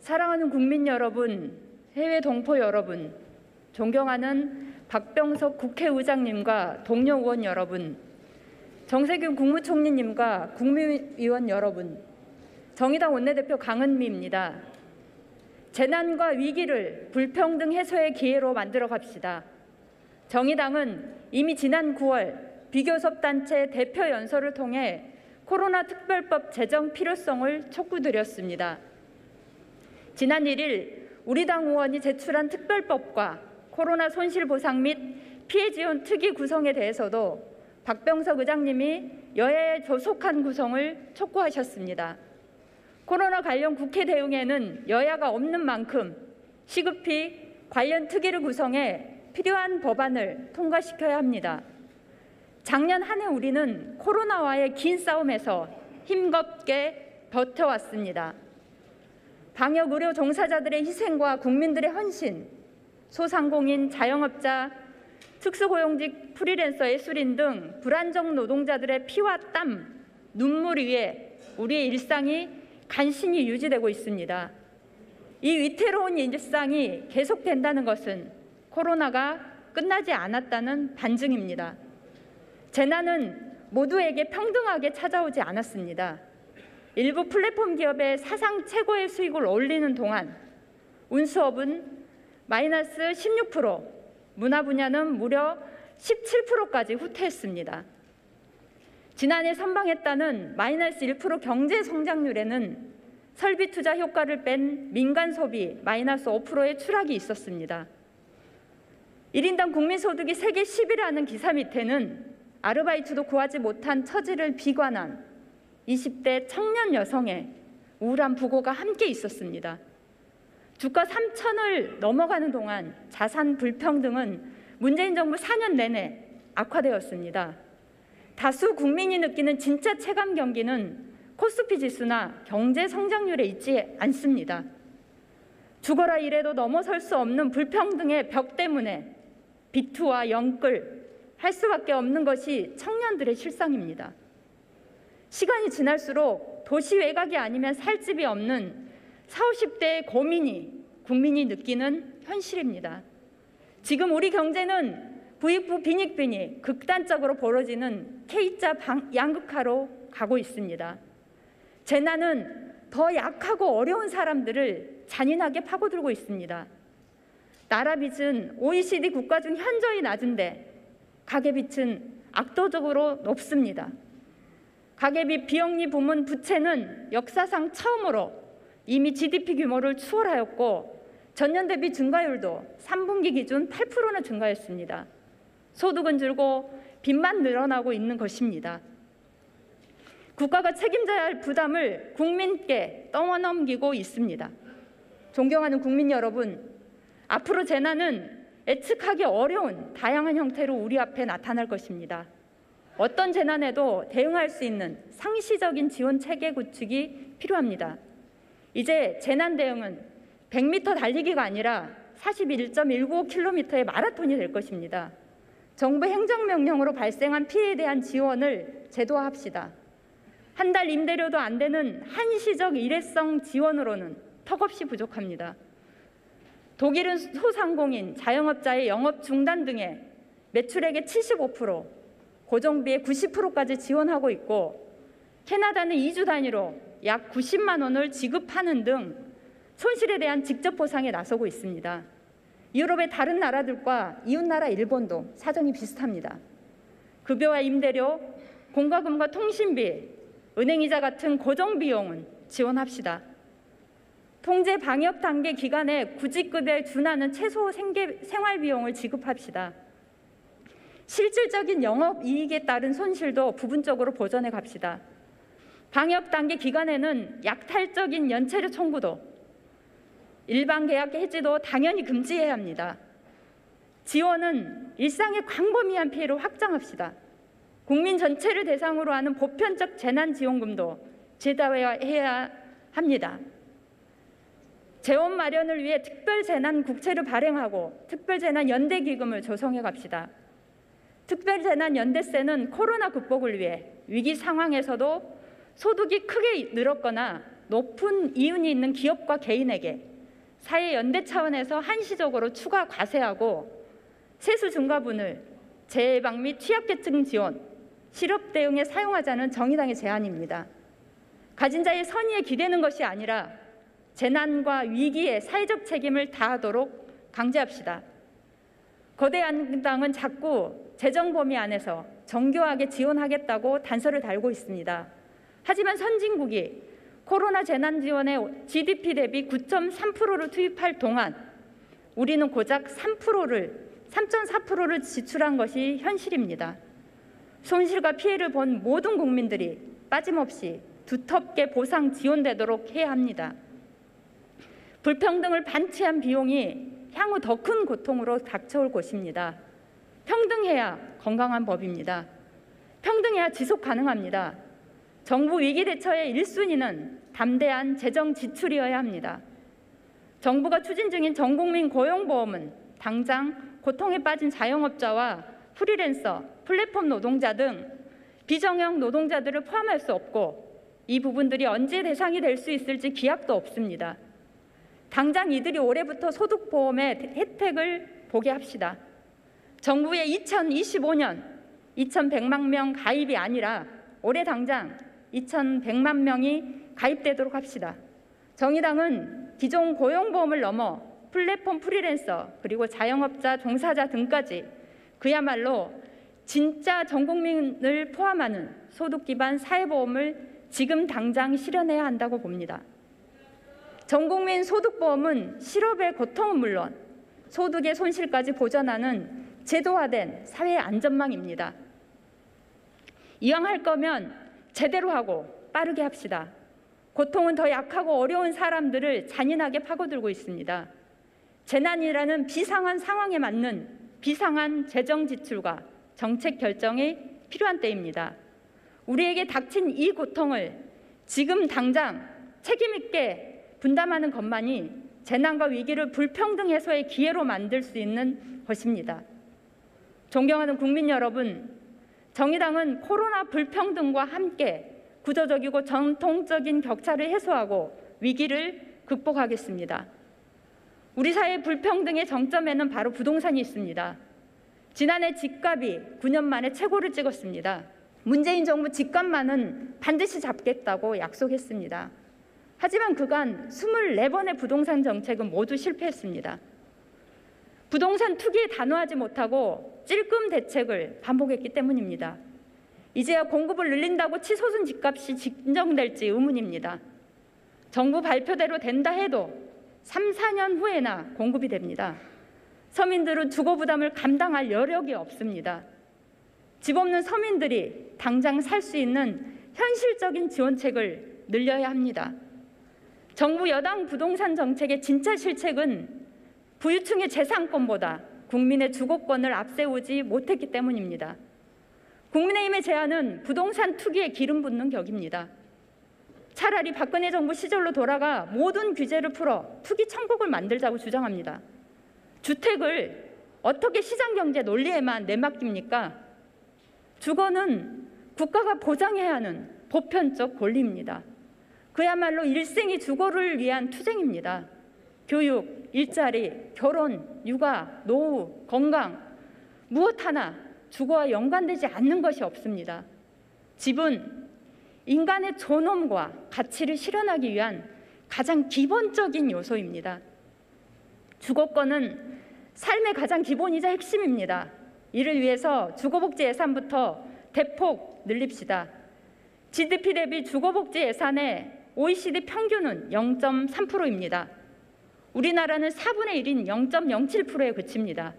사랑하는 국민 여러분, 해외 동포 여러분, 존경하는 박병석 국회의장님과 동료 의원 여러분, 정세균 국무총리님과 국무위원 여러분, 정의당 원내대표 강은미입니다. 재난과 위기를 불평등 해소의 기회로 만들어 갑시다. 정의당은 이미 지난 9월 비교섭단체 대표 연설을 통해 코로나 특별법 제정 필요성을 촉구드렸습니다. 지난 1일 우리 당 의원이 제출한 특별법과 코로나 손실보상 및 피해지원 특위 구성에 대해서도 박병석 의장님이 여야에 조속한 구성을 촉구하셨습니다. 코로나 관련 국회 대응에는 여야가 없는 만큼 시급히 관련 특위를 구성해 필요한 법안을 통과시켜야 합니다. 작년 한 해 우리는 코로나와의 긴 싸움에서 힘겹게 버텨왔습니다. 방역 의료 종사자들의 희생과 국민들의 헌신, 소상공인, 자영업자, 특수고용직, 프리랜서, 예술인 등 불안정 노동자들의 피와 땀, 눈물 위에 우리의 일상이 간신히 유지되고 있습니다. 이 위태로운 일상이 계속된다는 것은 코로나가 끝나지 않았다는 반증입니다. 재난은 모두에게 평등하게 찾아오지 않았습니다. 일부 플랫폼 기업의 사상 최고의 수익을 올리는 동안 운수업은 마이너스 16%, 문화 분야는 무려 17%까지 후퇴했습니다. 지난해 선방했다는 마이너스 1% 경제 성장률에는 설비 투자 효과를 뺀 민간 소비 마이너스 5%의 추락이 있었습니다. 1인당 국민소득이 세계 10위라는 기사 밑에는 아르바이트도 구하지 못한 처지를 비관한 20대 청년 여성의 우울한 부고가 함께 있었습니다. 주가 3천을 넘어가는 동안 자산 불평등은 문재인 정부 4년 내내 악화되었습니다. 다수 국민이 느끼는 진짜 체감 경기는 코스피 지수나 경제 성장률에 있지 않습니다. 죽어라 이래도 넘어설 수 없는 불평등의 벽 때문에 비투와 영끌 할 수밖에 없는 것이 청년들의 실상입니다. 시간이 지날수록 도시 외곽이 아니면 살 집이 없는 40, 50대의 고민이 국민이 느끼는 현실입니다. 지금 우리 경제는 부익부 빈익빈이 극단적으로 벌어지는 K자 양극화로 가고 있습니다. 재난은 더 약하고 어려운 사람들을 잔인하게 파고들고 있습니다. 나라 빚은 OECD 국가 중 현저히 낮은데 가계빚은 압도적으로 높습니다. 가계비 비영리 부문 부채는 역사상 처음으로 이미 GDP 규모를 추월하였고 전년 대비 증가율도 3분기 기준 8%나 증가했습니다. 소득은 줄고 빚만 늘어나고 있는 것입니다. 국가가 책임져야 할 부담을 국민께 떠넘기고 있습니다. 존경하는 국민 여러분, 앞으로 재난은 예측하기 어려운 다양한 형태로 우리 앞에 나타날 것입니다. 어떤 재난에도 대응할 수 있는 상시적인 지원 체계 구축이 필요합니다. 이제 재난 대응은 100m 달리기가 아니라 41.195km의 마라톤이 될 것입니다. 정부 행정명령으로 발생한 피해에 대한 지원을 제도화합시다. 한 달 임대료도 안 되는 한시적 일회성 지원으로는 턱없이 부족합니다. 독일은 소상공인, 자영업자의 영업 중단 등의 매출액의 75%, 고정비의 90%까지 지원하고 있고 캐나다는 2주 단위로 약 90만 원을 지급하는 등 손실에 대한 직접 보상에 나서고 있습니다. 유럽의 다른 나라들과 이웃나라 일본도 사정이 비슷합니다. 급여와 임대료, 공과금과 통신비, 은행이자 같은 고정비용은 지원합시다. 통제 방역 단계 기간에 구직급여에 준하는 최소 생활비용을 지급합시다. 실질적인 영업이익에 따른 손실도 부분적으로 보전해 갑시다. 방역 단계 기간에는 약탈적인 연체료 청구도, 일반 계약 해지도 당연히 금지해야 합니다. 지원은 일상의 광범위한 피해를 확장합시다. 국민 전체를 대상으로 하는 보편적 재난지원금도 제도화해야 합니다. 재원 마련을 위해 특별재난국채를 발행하고 특별재난연대기금을 조성해 갑시다. 특별재난연대세는 코로나 극복을 위해 위기 상황에서도 소득이 크게 늘었거나 높은 이윤이 있는 기업과 개인에게 사회 연대 차원에서 한시적으로 추가 과세하고 세수 중과분을 재해방 및 취약계층 지원, 실업 대응에 사용하자는 정의당의 제안입니다. 가진 자의 선의에 기대는 것이 아니라 재난과 위기에 사회적 책임을 다하도록 강제합시다. 거대 양당은 자꾸 재정 범위 안에서 정교하게 지원하겠다고 단서를 달고 있습니다. 하지만 선진국이 코로나 재난 지원에 GDP 대비 9.3%를 투입할 동안 우리는 고작 3.4%를 지출한 것이 현실입니다. 손실과 피해를 본 모든 국민들이 빠짐없이 두텁게 보상 지원되도록 해야 합니다. 불평등을 반치한 비용이 향후 더 큰 고통으로 닥쳐올 것입니다. 평등해야 건강한 법입니다. 평등해야 지속 가능합니다. 정부 위기 대처의 1순위는 담대한 재정 지출이어야 합니다. 정부가 추진 중인 전국민 고용보험은 당장 고통에 빠진 자영업자와 프리랜서, 플랫폼 노동자 등 비정형 노동자들을 포함할 수 없고 이 부분들이 언제 대상이 될 수 있을지 기약도 없습니다. 당장 이들이 올해부터 소득보험의 혜택을 보게 합시다. 정부의 2025년 2,100만 명 가입이 아니라 올해 당장 2,100만 명이 가입되도록 합시다. 정의당은 기존 고용보험을 넘어 플랫폼 프리랜서 그리고 자영업자 종사자 등까지 그야말로 진짜 전 국민을 포함하는 소득 기반 사회보험을 지금 당장 실현해야 한다고 봅니다. 전 국민 소득보험은 실업의 고통은 물론 소득의 손실까지 보전하는 제도화된 사회 안전망입니다. 이왕 할 거면 제대로 하고 빠르게 합시다. 고통은 더 약하고 어려운 사람들을 잔인하게 파고들고 있습니다. 재난이라는 비상한 상황에 맞는 비상한 재정 지출과 정책 결정이 필요한 때입니다. 우리에게 닥친 이 고통을 지금 당장 책임 있게 분담하는 것만이 재난과 위기를 불평등 해소의 기회로 만들 수 있는 것입니다. 존경하는 국민 여러분, 정의당은 코로나 불평등과 함께 구조적이고 전통적인 격차를 해소하고 위기를 극복하겠습니다. 우리 사회 불평등의 정점에는 바로 부동산이 있습니다. 지난해 집값이 9년 만에 최고를 찍었습니다. 문재인 정부 집값만은 반드시 잡겠다고 약속했습니다. 하지만 그간 24번의 부동산 정책은 모두 실패했습니다. 부동산 투기에 단호하지 못하고 찔끔 대책을 반복했기 때문입니다. 이제야 공급을 늘린다고 치솟은 집값이 진정될지 의문입니다. 정부 발표대로 된다 해도 3, 4년 후에나 공급이 됩니다. 서민들은 주거 부담을 감당할 여력이 없습니다. 집 없는 서민들이 당장 살 수 있는 현실적인 지원책을 늘려야 합니다. 정부 여당 부동산 정책의 진짜 실책은 부유층의 재산권보다 국민의 주거권을 앞세우지 못했기 때문입니다. 국민의힘의 제안은 부동산 투기에 기름 붓는 격입니다. 차라리 박근혜 정부 시절로 돌아가 모든 규제를 풀어 투기 천국을 만들자고 주장합니다. 주택을 어떻게 시장경제 논리에만 내맡깁니까? 주거는 국가가 보장해야 하는 보편적 권리입니다. 그야말로 일생이 주거를 위한 투쟁입니다. 교육, 일자리, 결혼, 육아, 노후, 건강 무엇 하나 주거와 연관되지 않는 것이 없습니다. 집은 인간의 존엄과 가치를 실현하기 위한 가장 기본적인 요소입니다. 주거권은 삶의 가장 기본이자 핵심입니다. 이를 위해서 주거복지 예산부터 대폭 늘립시다. GDP 대비 주거복지 예산의 OECD 평균은 0.3%입니다. 우리나라는 4분의 1인 0.07%에 그칩니다.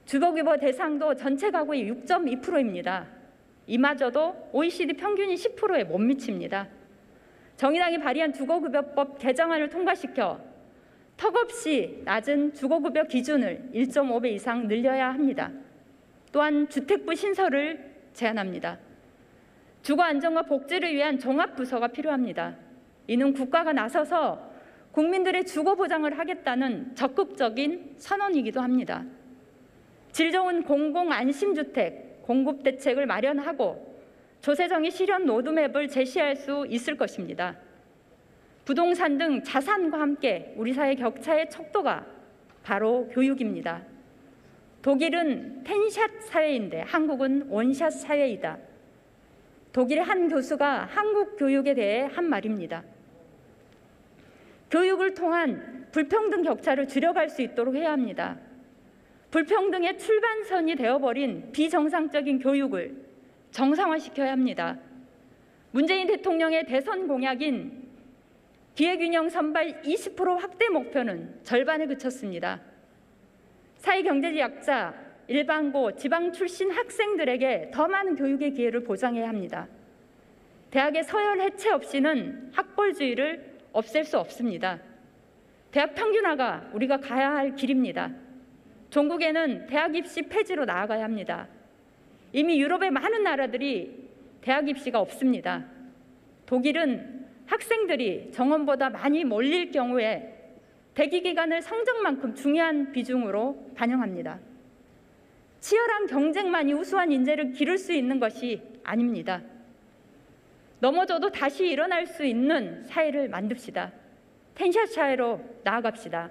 주거규모 대상도 전체 가구의 6.2%입니다. 이마저도 OECD 평균인 10%에 못 미칩니다. 정의당이 발의한 주거급여법 개정안을 통과시켜 턱없이 낮은 주거급여 기준을 1.5배 이상 늘려야 합니다. 또한 주택부 신설을 제안합니다. 주거 안정과 복지를 위한 종합부서가 필요합니다. 이는 국가가 나서서 국민들의 주거 보장을 하겠다는 적극적인 선언이기도 합니다. 질 좋은 공공안심주택 공급 대책을 마련하고 조세정의 실현 로드맵을 제시할 수 있을 것입니다. 부동산 등 자산과 함께 우리 사회 격차의 척도가 바로 교육입니다. 독일은 10샷 사회인데 한국은 원샷 사회이다. 독일의 한 교수가 한국 교육에 대해 한 말입니다. 교육을 통한 불평등 격차를 줄여갈 수 있도록 해야 합니다. 불평등의 출발선이 되어버린 비정상적인 교육을 정상화시켜야 합니다. 문재인 대통령의 대선 공약인 기회균형 선발 20% 확대 목표는 절반에 그쳤습니다. 사회경제적 약자, 일반고, 지방 출신 학생들에게 더 많은 교육의 기회를 보장해야 합니다. 대학의 서열 해체 없이는 학벌주의를 없앨 수 없습니다. 대학 평균화가 우리가 가야 할 길입니다. 종국에는 대학 입시 폐지로 나아가야 합니다. 이미 유럽의 많은 나라들이 대학 입시가 없습니다. 독일은 학생들이 정원보다 많이 몰릴 경우에 대기 기간을 성적만큼 중요한 비중으로 반영합니다. 치열한 경쟁만이 우수한 인재를 기를 수 있는 것이 아닙니다. 넘어져도 다시 일어날 수 있는 사회를 만듭시다. 10샷 사회로 나아갑시다.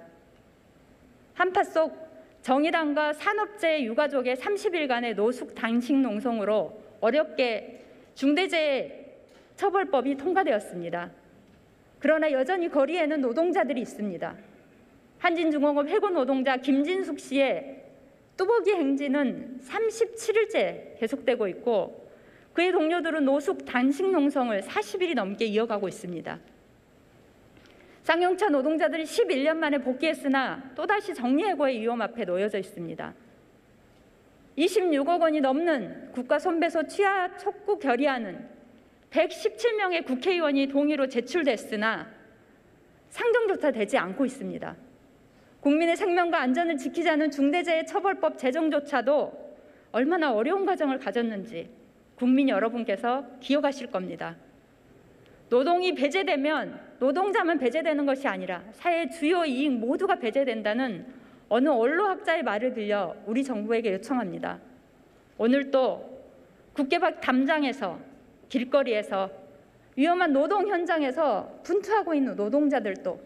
한파 속 정의당과 산업재해 유가족의 30일간의 노숙 단식 농성으로 어렵게 중대재해 처벌법이 통과되었습니다. 그러나 여전히 거리에는 노동자들이 있습니다. 한진중공업 해고 노동자 김진숙 씨의 뚜벅이 행진은 37일째 계속되고 있고 그의 동료들은 노숙 단식 농성을 40일이 넘게 이어가고 있습니다. 쌍용차 노동자들이 11년 만에 복귀했으나 또다시 정리해고의 위험 앞에 놓여져 있습니다. 26억 원이 넘는 국가 손배소 취하 촉구 결의안은 117명의 국회의원이 동의로 제출됐으나 상정조차 되지 않고 있습니다. 국민의 생명과 안전을 지키자는 중대재해처벌법 제정조차도 얼마나 어려운 과정을 가졌는지 국민 여러분께서 기억하실 겁니다. 노동이 배제되면 노동자만 배제되는 것이 아니라 사회의 주요 이익 모두가 배제된다는 어느 언론학자의 말을 들려 우리 정부에게 요청합니다. 오늘 또 국회 밖 담장에서 길거리에서 위험한 노동 현장에서 분투하고 있는 노동자들도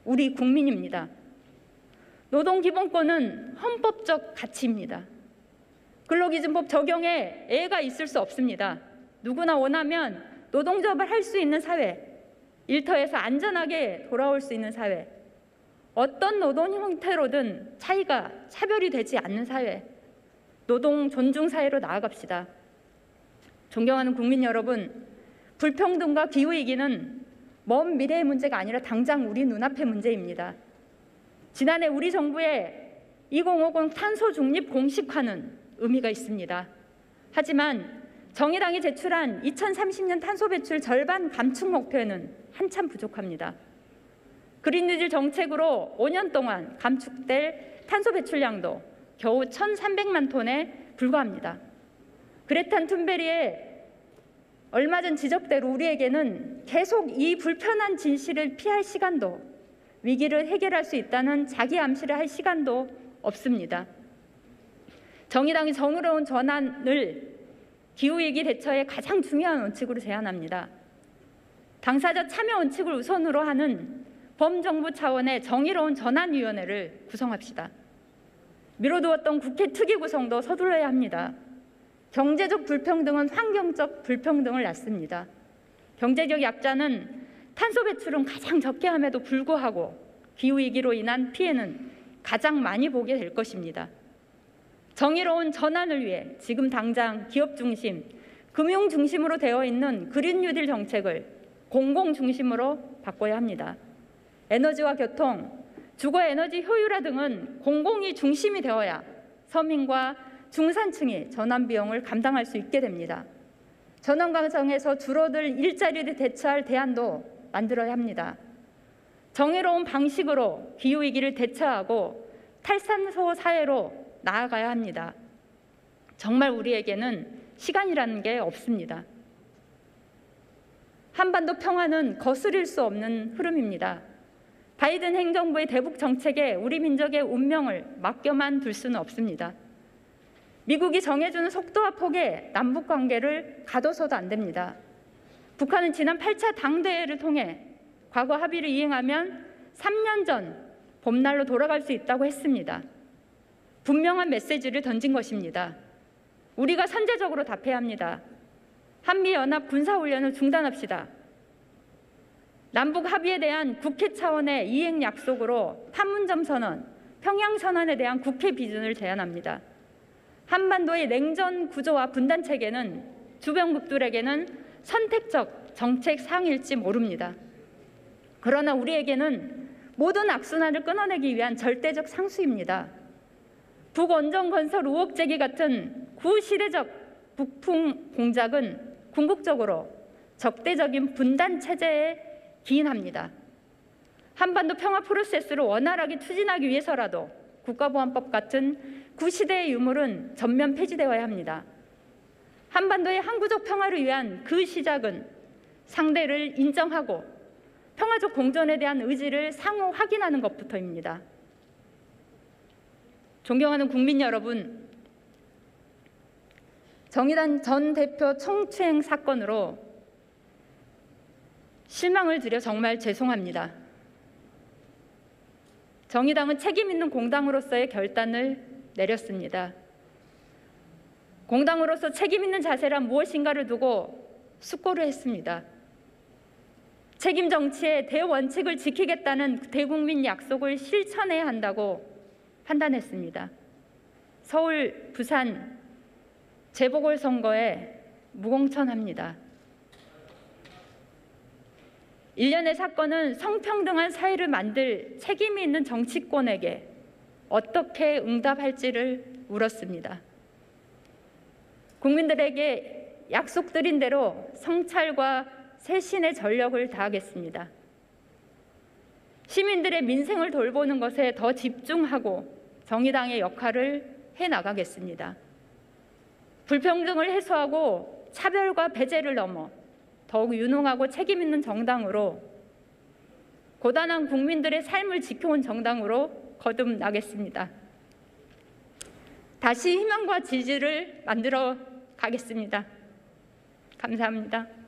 우리 국민입니다. 노동기본권은 헌법적 가치입니다. 근로기준법 적용에 애가 있을 수 없습니다. 누구나 원하면 노동조합을 할 수 있는 사회, 일터에서 안전하게 돌아올 수 있는 사회, 어떤 노동 형태로든 차별이 되지 않는 사회, 노동 존중 사회로 나아갑시다. 존경하는 국민 여러분, 불평등과 기후위기는 먼 미래의 문제가 아니라 당장 우리 눈앞의 문제입니다. 지난해 우리 정부의 2050 탄소 중립 공식화는 의미가 있습니다. 하지만 정의당이 제출한 2030년 탄소 배출 절반 감축 목표에는 한참 부족합니다. 그린뉴딜 정책으로 5년 동안 감축될 탄소 배출량도 겨우 1,300만 톤에 불과합니다. 그레타 툰베리의 얼마 전 지적대로 우리에게는 계속 이 불편한 진실을 피할 시간도, 위기를 해결할 수 있다는 자기 암시를 할 시간도 없습니다. 정의당이 정의로운 전환을 기후위기 대처의 가장 중요한 원칙으로 제안합니다. 당사자 참여 원칙을 우선으로 하는 범정부 차원의 정의로운 전환위원회를 구성합시다. 미뤄두었던 국회 특위 구성도 서둘러야 합니다. 경제적 불평등은 환경적 불평등을 낳습니다. 경제적 약자는 탄소 배출은 가장 적게 함에도 불구하고 기후위기로 인한 피해는 가장 많이 보게 될 것입니다. 정의로운 전환을 위해 지금 당장 기업 중심, 금융 중심으로 되어 있는 그린 뉴딜 정책을 공공 중심으로 바꿔야 합니다. 에너지와 교통, 주거 에너지 효율화 등은 공공이 중심이 되어야 서민과 중산층이 전환 비용을 감당할 수 있게 됩니다. 전환 과정에서 줄어들 일자리를 대체할 대안도 만들어야 합니다. 정의로운 방식으로 기후위기를 대처하고 탈탄소 사회로 나아가야 합니다. 정말 우리에게는 시간이라는 게 없습니다. 한반도 평화는 거스릴 수 없는 흐름입니다. 바이든 행정부의 대북 정책에 우리 민족의 운명을 맡겨만 둘 수는 없습니다. 미국이 정해주는 속도와 폭의 남북 관계를 가둬서도 안 됩니다. 북한은 지난 8차 당대회를 통해 과거 합의를 이행하면 3년 전 봄날로 돌아갈 수 있다고 했습니다. 분명한 메시지를 던진 것입니다. 우리가 선제적으로 답해야 합니다. 한미연합 군사훈련을 중단합시다. 남북 합의에 대한 국회 차원의 이행 약속으로 판문점 선언, 평양 선언에 대한 국회 비준을 제안합니다. 한반도의 냉전 구조와 분단 체계는 주변국들에게는 선택적 정책 사항일지 모릅니다. 그러나 우리에게는 모든 악순환을 끊어내기 위한 절대적 상수입니다. 북원전 건설 의혹 제기 같은 구시대적 북풍 공작은 궁극적으로 적대적인 분단 체제에 기인합니다. 한반도 평화 프로세스를 원활하게 추진하기 위해서라도 국가보안법 같은 구시대의 유물은 전면 폐지되어야 합니다. 한반도의 항구적 평화를 위한 그 시작은 상대를 인정하고 평화적 공존에 대한 의지를 상호 확인하는 것부터입니다. 존경하는 국민 여러분, 정의당 전 대표 성추행 사건으로 실망을 드려 정말 죄송합니다. 정의당은 책임 있는 공당으로서의 결단을 내렸습니다. 공당으로서 책임 있는 자세란 무엇인가를 두고 숙고를 했습니다. 책임 정치의 대원칙을 지키겠다는 대국민 약속을 실천해야 한다고 판단했습니다. 서울, 부산 재보궐선거에 무공천합니다. 일련의 사건은 성평등한 사회를 만들 책임이 있는 정치권에게 어떻게 응답할지를 물었습니다. 국민들에게 약속드린 대로 성찰과 세신의 전력을 다하겠습니다. 시민들의 민생을 돌보는 것에 더 집중하고 정의당의 역할을 해나가겠습니다. 불평등을 해소하고 차별과 배제를 넘어 더욱 유능하고 책임 있는 정당으로, 고단한 국민들의 삶을 지켜온 정당으로 거듭나겠습니다. 다시 희망과 지지를 만들어 가겠습니다. 감사합니다.